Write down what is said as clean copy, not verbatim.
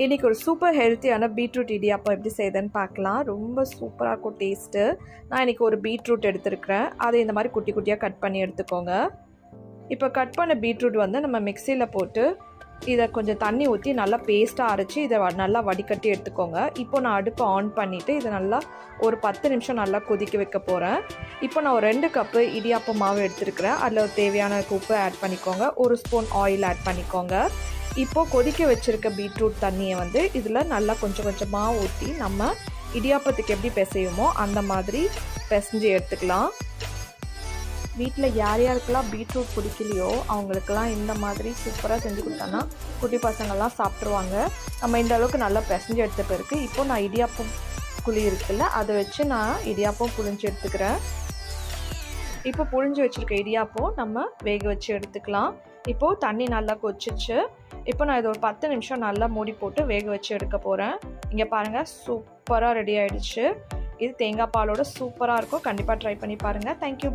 இன்றைக்கி ஒரு சூப்பர் ஹெல்த்தியான பீட்ரூட் இடியாப்பம் எப்படி செய்யுதுன்னு பார்க்கலாம். ரொம்ப சூப்பராக இருக்கும் டேஸ்ட்டு. நான் இன்றைக்கி ஒரு பீட்ரூட் எடுத்துருக்கிறேன். அதை இந்த மாதிரி குட்டி குட்டியாக கட் பண்ணி எடுத்துக்கோங்க. இப்போ கட் பண்ண பீட்ரூட் வந்து நம்ம மிக்சியில் போட்டு இதை கொஞ்சம் தண்ணி ஊற்றி நல்லா பேஸ்ட்டாக அரைச்சி இதை நல்லா வடிகட்டி எடுத்துக்கோங்க. இப்போ நான் அடுப்பை ஆன் பண்ணிவிட்டு இதை நல்லா ஒரு 10 நிமிஷம் நல்லா கொதிக்க வைக்க போகிறேன். இப்போ நான் ஒரு 2 கப்பு இடியாப்பம் மாவு எடுத்துருக்கிறேன். அதில் தேவையான உப்பு ஆட் பண்ணிக்கோங்க. 1 ஸ்பூன் ஆயில் ஆட் பண்ணிக்கோங்க. இப்போது கொதிக்க வச்சுருக்க பீட்ரூட் தண்ணியை வந்து இதில் நல்லா கொஞ்சம் கொஞ்சமாக ஊற்றி நம்ம இடியாப்பத்துக்கு எப்படி பிசையுமோ அந்த மாதிரி பிசைஞ்சு எடுத்துக்கலாம். வீட்டில் யார் யாருக்கெல்லாம் பீட்ரூட் பிடிக்கலையோ அவங்களுக்கெல்லாம் இந்த மாதிரி சூப்பராக செஞ்சு கொடுத்தோன்னா குட்டி பசங்கள்லாம் சாப்பிட்ருவாங்க. நம்ம இந்த அளவுக்கு நல்லா பிசைஞ்சு எடுத்த பிறகு இப்போது நான் இடியாப்பம் குழி இருக்குல்ல அதை வச்சு நான் இடியாப்பம் புழிஞ்சு எடுத்துக்கிறேன். இப்போ புழிஞ்சு வச்சுருக்க இடியாப்பம் நம்ம வேக வச்சு எடுத்துக்கலாம். இப்போது தண்ணி நல்லா கொதிச்சிச்சு. இப்போ நான் இதை ஒரு 10 நிமிஷம் நல்லா மூடி போட்டு வேக வச்சு எடுக்க போகிறேன். இங்கே பாருங்கள், சூப்பராக ரெடி ஆகிடுச்சு. இது தேங்காய் பாலோட சூப்பராக இருக்கும். கண்டிப்பாக ட்ரை பண்ணி பாருங்கள். தேங்க்யூ.